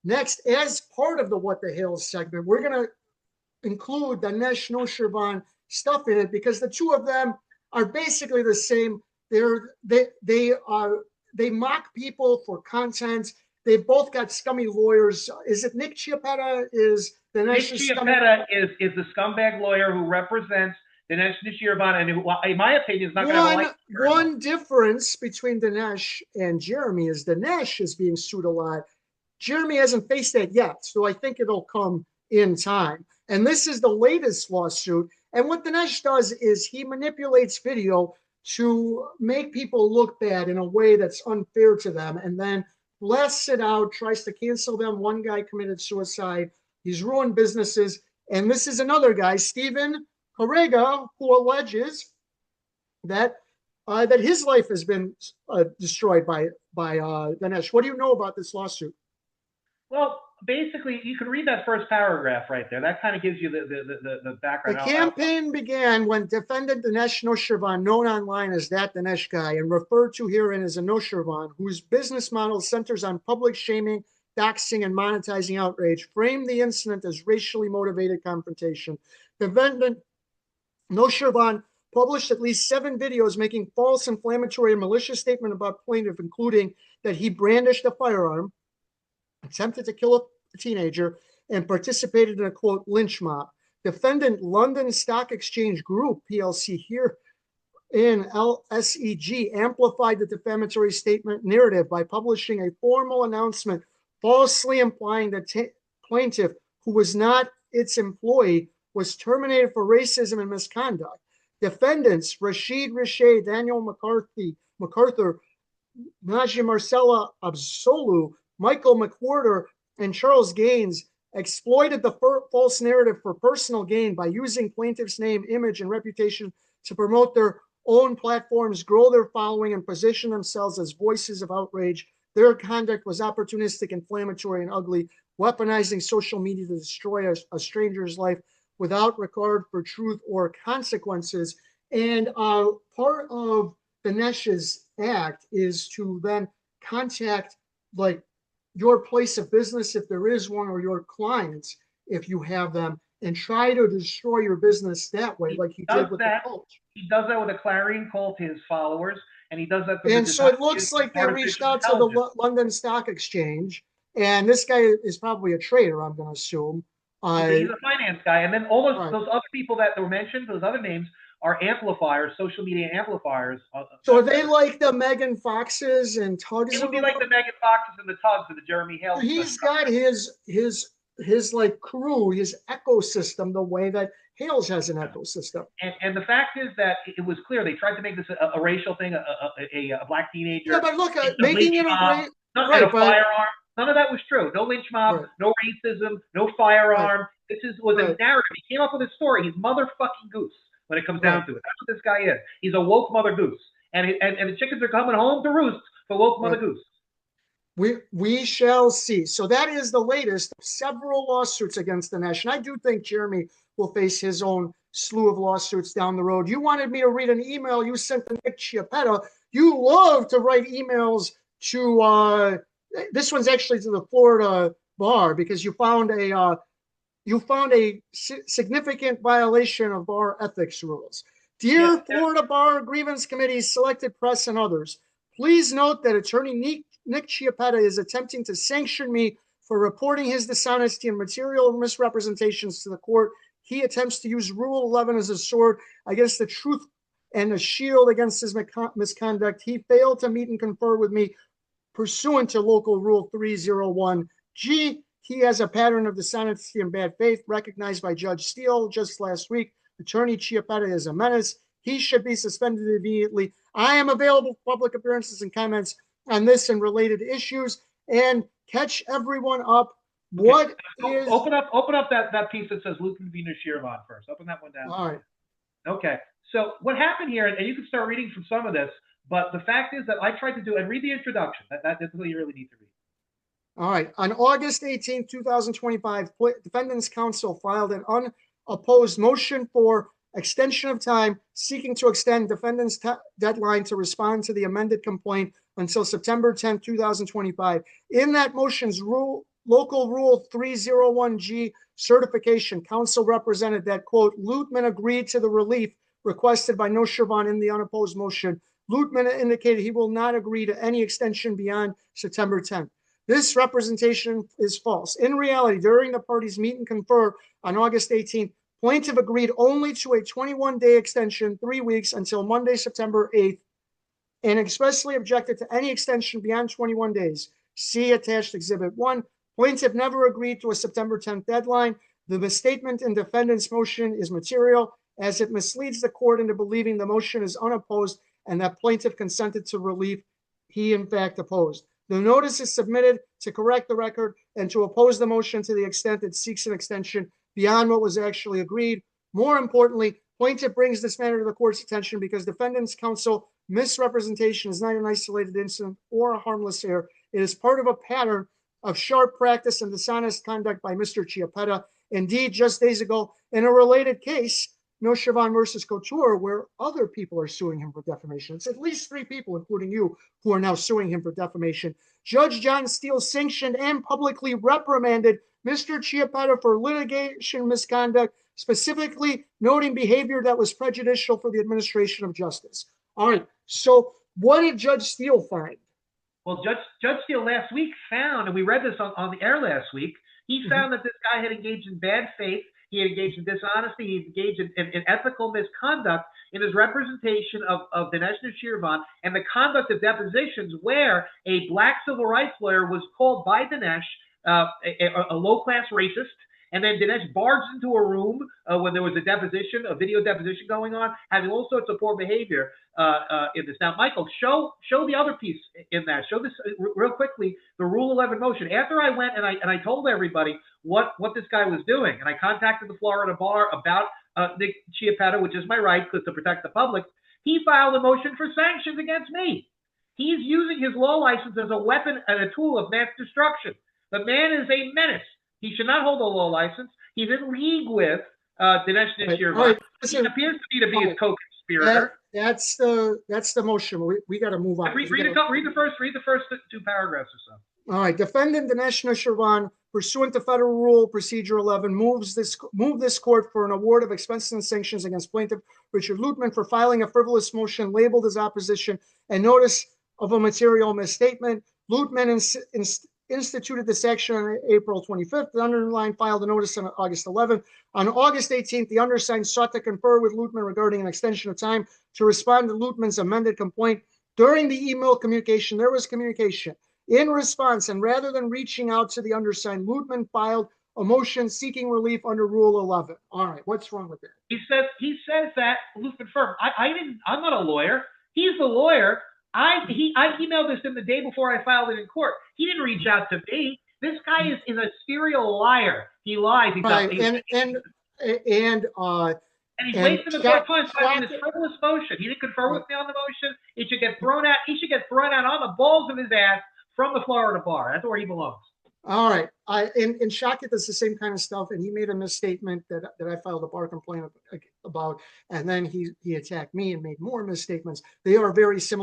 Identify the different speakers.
Speaker 1: Next, as part of the What the Hell segment, we're going to include the Dinesh Noshirvan stuff in it because the two of them are basically the same. They mock people for content. They've both got scummy lawyers. Is it Nick Chiappetta? Is
Speaker 2: Nick
Speaker 1: Dinesh's scummy?
Speaker 2: Chiappetta is the scumbag lawyer who represents Dinesh Nishirvan, and who, in my opinion, is not going to have a
Speaker 1: One
Speaker 2: life.
Speaker 1: one difference between Dinesh and Jeremy is Dinesh is being sued a lot. Jeremy hasn't faced that yet, so I think it'll come in time. And this is the latest lawsuit. And what Dinesh does is he manipulates video to make people look bad in a way that's unfair to them, and then blasts it out, tries to cancel them. One guy committed suicide. He's ruined businesses. And this is another guy, Stephen Correga, who alleges that that his life has been destroyed by Dinesh. What do you know about this lawsuit?
Speaker 2: Well, basically, you can read that first paragraph right there. That kind of gives you the
Speaker 1: The
Speaker 2: background.
Speaker 1: campaign began when defendant Dinesh Noshirvan, known online as that Dinesh guy, and referred to herein as a Noshirvan, whose business model centers on public shaming, doxing, and monetizing outrage, framed the incident as racially motivated confrontation. Defendant Noshirvan published at least 7 videos making false, inflammatory, and malicious statement about plaintiff, including that he brandished a firearm, attempted to kill a teenager, and participated in a, quote, lynch mob. Defendant London Stock Exchange Group, PLC, here in LSEG, amplified the defamatory statement narrative by publishing a formal announcement falsely implying that plaintiff, who was not its employee, was terminated for racism and misconduct. Defendants Rashid Riche, Daniel MacArthur, Najee Marcella Absolu, Michael McWhorter, and Charles Gaines exploited the false narrative for personal gain by using plaintiff's name, image, and reputation to promote their own platforms, grow their following, and position themselves as voices of outrage. Their conduct was opportunistic, inflammatory, and ugly, weaponizing social media to destroy a stranger's life without regard for truth or consequences. And part of Dinesh's act is to then contact like your place of business, if there is one, or your clients, if you have them, and try to destroy your business that way, like he did with the coach.
Speaker 2: He does that with a clarion call to his followers, and he does that.
Speaker 1: And so it looks like they reached out to the London Stock Exchange, and this guy is probably a trader, I'm going to assume.
Speaker 2: He's a finance guy, and then almost those other people that were mentioned, those other names, are amplifiers, social media amplifiers.
Speaker 1: So are they like the Megan Foxes and Tugs?
Speaker 2: It would be like the Megan Foxes and the Tugs and the Jeremy Hale.
Speaker 1: He's got his like crew, his ecosystem, the way that Hales has an ecosystem.
Speaker 2: And the fact is that it was clear they tried to make this a racial thing, a black teenager.
Speaker 1: Yeah, but look, making it
Speaker 2: a firearm. None of that was true. No lynch mob, no racism, no firearm. This was a narrative. He came up with a story. He's motherfucking Goose when it comes down to it. That's what this guy is. He's a woke mother goose. And the chickens are coming home to roost for woke mother goose.
Speaker 1: We shall see. So that is the latest of several lawsuits against Dinesh. And I do think Jeremy will face his own slew of lawsuits down the road. You wanted me to read an email you sent to Nick Chiappetta. You love to write emails to this one's actually to the Florida bar because you found a significant violation of bar ethics rules. Dear Florida Bar Grievance Committee, Selected Press, and others, please note that attorney Nick Chiappetta is attempting to sanction me for reporting his dishonesty and material misrepresentations to the court. He attempts to use Rule 11 as a sword against the truth and a shield against his misconduct. He failed to meet and confer with me pursuant to Local Rule 301G. He has a pattern of dishonesty and bad faith recognized by Judge Steele just last week. Attorney Chiappetta is a menace. He should be suspended immediately. I am available for public appearances and comments on this and related issues. And catch everyone up. What is
Speaker 2: open up that piece that says Lucan v. Nashirvan first. Open that one down.
Speaker 1: All right.
Speaker 2: Okay. So what happened here, and you can start reading from some of this, but the fact is that I tried to do, and read the introduction. That's what you really need to read.
Speaker 1: All right. On August 18, 2025, Defendants Counsel filed an unopposed motion for extension of time, seeking to extend defendants' deadline to respond to the amended complaint until September 10, 2025. In that motion's Local Rule 301G certification, counsel represented that, quote, Lutman agreed to the relief requested by Noshirvan in the unopposed motion. Lutman indicated he will not agree to any extension beyond September 10th. This representation is false. In reality, during the parties' meet and confer on August 18th, plaintiff agreed only to a 21-day extension, 3 weeks until Monday, September 8th, and expressly objected to any extension beyond 21 days. See attached Exhibit 1. Plaintiff never agreed to a September 10th deadline. The misstatement in defendant's motion is material, as it misleads the court into believing the motion is unopposed and that plaintiff consented to relief he in fact opposed. The notice is submitted to correct the record and to oppose the motion to the extent it seeks an extension beyond what was actually agreed. More importantly, plaintiff brings this matter to the court's attention because defendant's counsel misrepresentation is not an isolated incident or a harmless error. It is part of a pattern of sharp practice and dishonest conduct by Mr. Chiappetta. Indeed, just days ago, in a related case, Noshirvan versus Couture, where other people are suing him for defamation. It's at least 3 people, including you, who are now suing him for defamation. Judge John Steele sanctioned and publicly reprimanded Mr. Chiappetta for litigation misconduct, specifically noting behavior that was prejudicial for the administration of justice. All right, so what did Judge Steele find?
Speaker 2: Well, Judge Steele last week found, and we read this on the air last week, he found that this guy had engaged in bad faith. He had engaged in dishonesty. He engaged in ethical misconduct in his representation of Dinesh Noshirvan and the conduct of depositions where a black civil rights lawyer was called by Dinesh a low-class racist. And then Dinesh barged into a room when there was a deposition, a video deposition going on, having all sorts of poor behavior in this. Now, Michael, show the other piece in that. Show this real quickly, the Rule 11 motion. After I went and I told everybody what this guy was doing, and I contacted the Florida bar about Nick Chiappetta, which is my right to protect the public, he filed a motion for sanctions against me. He's using his law license as a weapon and a tool of mass destruction. The man is a menace. He should not hold a law license. He's in league with Dinesh Noshirvan. Right. He appears to be his co-conspirator.
Speaker 1: That's the motion. We got to move on.
Speaker 2: Read the first 2 paragraphs or so.
Speaker 1: All right. Defendant Dinesh Noshirvan, pursuant to Federal Rule Procedure 11, move this court for an award of expenses and sanctions against plaintiff Richard Lutman for filing a frivolous motion labeled as opposition and notice of a material misstatement. Lutman instituted this action on April 25th. The undersigned filed a notice on August 11th. On August 18th, the undersigned sought to confer with Lutman regarding an extension of time to respond to Lutman's amended complaint. During the email communication, there was communication. In response, and rather than reaching out to the undersigned, Lutman filed a motion seeking relief under Rule 11. All right, what's wrong with that?
Speaker 2: He says that Lutman firm. I'm not a lawyer. He's the lawyer. I emailed this in the day before I filed it in court. He didn't reach out to me. This guy is a serial liar. He lies. He's
Speaker 1: right.
Speaker 2: And he's wasting the court time filing this frivolous motion. He didn't confer with me on the motion. He should get thrown out. He should get thrown out on the balls of his ass from the Florida bar. That's where he belongs.
Speaker 1: All right. In Chiappetta does the same kind of stuff, and he made a misstatement that I filed a bar complaint about, and then he attacked me and made more misstatements. They are very similar.